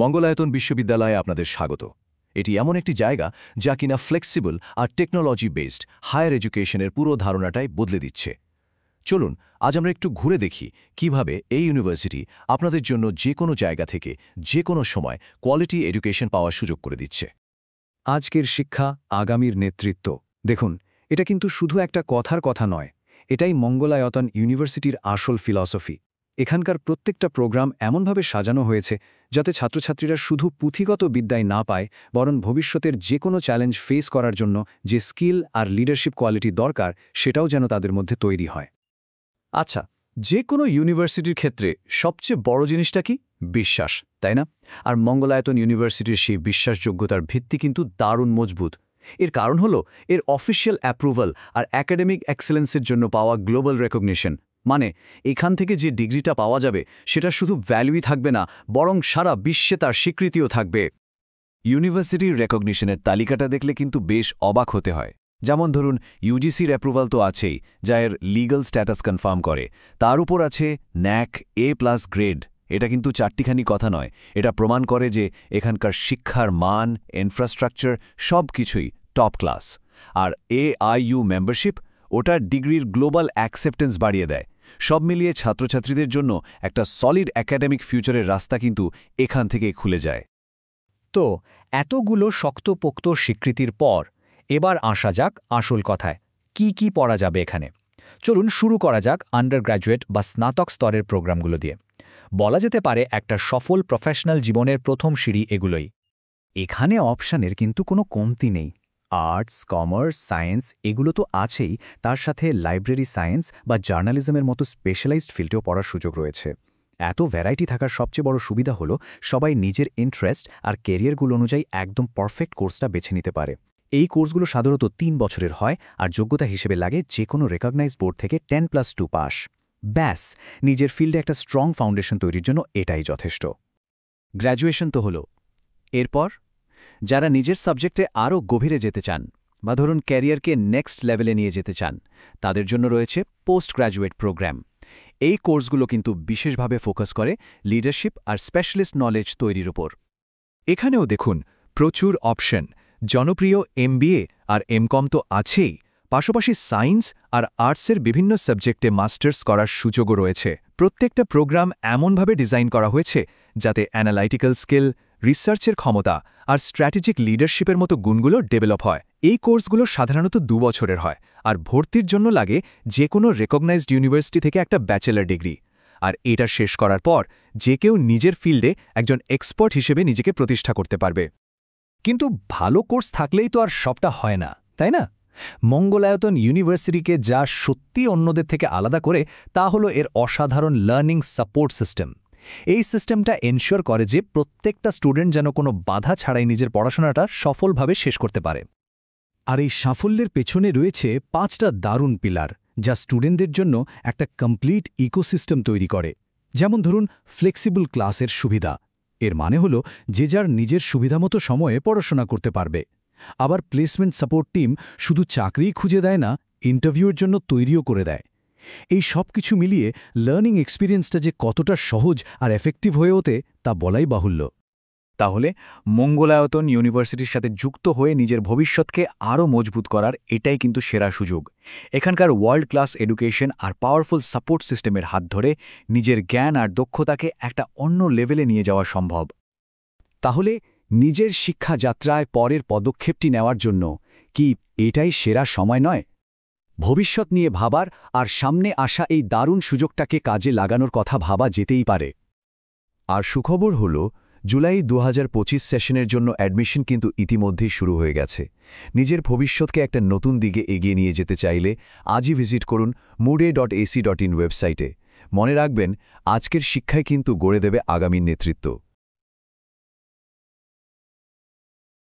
মঙ্গলায়তন বিশ্ববিদ্যালয়ে আপনাদের স্বাগত। এটি এমন একটি জায়গা যা কিনা ফ্লেক্সিবল আর টেকনোলজি বেসড হায়ার এডুকেশনের পুরো ধারণাটাই বদলে দিচ্ছে। চলুন আজ আমরা একটু ঘুরে দেখি কিভাবে এই ইউনিভার্সিটি আপনাদের জন্য যে কোনো জায়গা থেকে যে কোনো সময় কোয়ালিটি এডুকেশন পাওয়ার সুযোগ করে দিচ্ছে। আজকের শিক্ষা আগামীর নেতৃত্ব। দেখুন, এটা কিন্তু শুধু একটা কথার কথা নয়, এটাই মঙ্গলায়তন ইউনিভার্সিটির আসল ফিলসফি। এখানকার প্রত্যেকটা প্রোগ্রাম এমনভাবে সাজানো হয়েছে যাতে ছাত্রছাত্রীরা শুধু পুঁথিগত বিদ্যায় না পায়, বরং ভবিষ্যতের যে কোনো চ্যালেঞ্জ ফেস করার জন্য যে স্কিল আর লিডারশিপ কোয়ালিটি দরকার সেটাও যেন তাদের মধ্যে তৈরি হয়। আচ্ছা, যে কোনো ইউনিভার্সিটির ক্ষেত্রে সবচেয়ে বড় জিনিসটা কি? বিশ্বাস, তাই না? আর মঙ্গলায়তন ইউনিভার্সিটির সেই বিশ্বাসযোগ্যতার ভিত্তি কিন্তু দারুণ মজবুত। এর কারণ হলো এর অফিসিয়াল অ্যাপ্রুভাল আর একাডেমিক এক্সেলেন্সের জন্য পাওয়া গ্লোবাল রেকগনিশন। মানে এখান থেকে যে ডিগ্রিটা পাওয়া যাবে সেটা শুধু ভ্যালুই থাকবে না, বরং সারা বিশ্বে তার স্বীকৃতিও থাকবে। ইউনিভার্সিটির রেকগনিশনের তালিকাটা দেখলে কিন্তু বেশ অবাক হতে হয়। যেমন ধরুন, ইউজিসির অ্যাপ্রুভাল তো আছেই, যা এর লিগ্যাল স্ট্যাটাস কনফার্ম করে। তার উপর আছে ন্যাক A+ গ্রেড। এটা কিন্তু চারটিখানি কথা নয়, এটা প্রমাণ করে যে এখানকার শিক্ষার মান, ইনফ্রাস্ট্রাকচার সব কিছুই টপ ক্লাস। আর AIU মেম্বারশিপ, ওটার ডিগ্রির গ্লোবাল অ্যাকসেপ্টেন্স বাড়িয়ে দেয়। সব মিলিয়ে ছাত্রছাত্রীদের জন্য একটা সলিড একাডেমিক ফিউচারের রাস্তা কিন্তু এখান থেকে খুলে যায়। তো এতগুলো শক্তপোক্ত স্বীকৃতির পর এবার আসা যাক আসল কথায়, কি পড়া যাবে এখানে। চলুন শুরু করা যাক আন্ডারগ্র্যাজুয়েট বা স্নাতক স্তরের প্রোগ্রামগুলো দিয়ে। বলা যেতে পারে একটা সফল প্রফেশনাল জীবনের প্রথম সিঁড়ি এগুলোই। এখানে অপশানের কিন্তু কোনো কমতি নেই। আর্টস, কমার্স, সায়েন্স এগুলো তো আছেই, তার সাথে লাইব্রেরি সায়েন্স বা জার্নালিজমের মতো স্পেশালাইজড ফিল্ডেও পড়ার সুযোগ রয়েছে। এত ভ্যারাইটি থাকার সবচেয়ে বড় সুবিধা হলো সবাই নিজের ইন্টারেস্ট আর ক্যারিয়ারগুলো অনুযায়ী একদম পারফেক্ট কোর্সটা বেছে নিতে পারে। এই কোর্সগুলো সাধারণত 3 বছরের হয় আর যোগ্যতা হিসেবে লাগে যে কোনো রেকগনাইজ বোর্ড থেকে 10+2 পাস। ব্যাস, নিজের ফিল্ডে একটা স্ট্রং ফাউন্ডেশন তৈরির জন্য এটাই যথেষ্ট। গ্র্যাজুয়েশন তো হলো, এরপর যারা নিজের সাবজেক্টে আরও গভীরে যেতে চান বা ধরুন ক্যারিয়ারকে নেক্সট লেভেলে নিয়ে যেতে চান, তাদের জন্য রয়েছে পোস্ট গ্র্যাজুয়েট প্রোগ্রাম। এই কোর্সগুলো কিন্তু বিশেষভাবে ফোকাস করে লিডারশিপ আর স্পেশালিস্ট নলেজ তৈরির উপর। এখানেও দেখুন প্রচুর অপশন। জনপ্রিয় MBA আর MCOM তো আছেই, পাশাপাশি সায়েন্স আর আর্টসের বিভিন্ন সাবজেক্টে মাস্টার্স করার সুযোগও রয়েছে। প্রত্যেকটা প্রোগ্রাম এমনভাবে ডিজাইন করা হয়েছে যাতে অ্যানালাইটিক্যাল স্কিল, রিসার্চের ক্ষমতা আর স্ট্র্যাটেজিক লিডারশিপের মতো গুণগুলো ডেভেলপ হয়। এই কোর্সগুলো সাধারণত 2 বছরের হয় আর ভর্তির জন্য লাগে যে কোনো রেকগনাইজড ইউনিভার্সিটি থেকে একটা ব্যাচেলর ডিগ্রি। আর এটা শেষ করার পর যে কেউ নিজের ফিল্ডে একজন এক্সপার্ট হিসেবে নিজেকে প্রতিষ্ঠা করতে পারবে। কিন্তু ভালো কোর্স থাকলেই তো আর সবটা হয় না, তাই না? মঙ্গলায়তন ইউনিভার্সিটিকে যা সত্যি অন্যদের থেকে আলাদা করে তা হলো এর অসাধারণ লার্নিং সাপোর্ট সিস্টেম। এই সিস্টেমটা এনশিওর করে যে প্রত্যেকটা স্টুডেন্ট যেন কোনো বাধা ছাড়াই নিজের পড়াশোনাটা সফলভাবে শেষ করতে পারে। আর এই সাফল্যের পেছনে রয়েছে 5টা দারুণ পিলার, যা স্টুডেন্টদের জন্য একটা কমপ্লিট ইকোসিস্টেম তৈরি করে। যেমন ধরুন, ফ্লেক্সিবল ক্লাসের সুবিধা। এর মানে হলো যে যার নিজের সুবিধামতো সময়ে পড়াশোনা করতে পারবে। আবার প্লেসমেন্ট সাপোর্ট টিম শুধু চাকরিই খুঁজে দেয় না, ইন্টারভিউয়ের জন্য তৈরিও করে দেয়। এই সব কিছু মিলিয়ে লার্নিং এক্সপিরিয়েন্সটা যে কতটা সহজ আর এফেক্টিভ হয়ে ওঠে তা বলাই বাহুল্য। তাহলে মঙ্গলায়তন ইউনিভার্সিটির সাথে যুক্ত হয়ে নিজের ভবিষ্যৎকে আরও মজবুত করার এটাই কিন্তু সেরা সুযোগ। এখানকার ওয়ার্ল্ড ক্লাস এডুকেশন আর পাওয়ারফুল সাপোর্ট সিস্টেমের হাত ধরে নিজের জ্ঞান আর দক্ষতাকে একটা অন্য লেভেলে নিয়ে যাওয়া সম্ভব। তাহলে নিজের শিক্ষা যাত্রায় পরের পদক্ষেপটি নেওয়ার জন্য কি এটাই সেরা সময় নয়? ভবিষ্যৎ নিয়ে ভাবার আর সামনে আসা এই দারুণ সুযোগটাকে কাজে লাগানোর কথা ভাবা যেতেই পারে। আর সুখবর হল, জুলাই 2025 সেশনের জন্য অ্যাডমিশন কিন্তু ইতিমধ্যেই শুরু হয়ে গেছে। নিজের ভবিষ্যৎকে একটা নতুন দিকে এগিয়ে নিয়ে যেতে চাইলে আজই ভিজিট করুন moodey.ac.in ওয়েবসাইটে। মনে রাখবেন, আজকের শিক্ষাই কিন্তু গড়ে দেবে আগামীর নেতৃত্ব।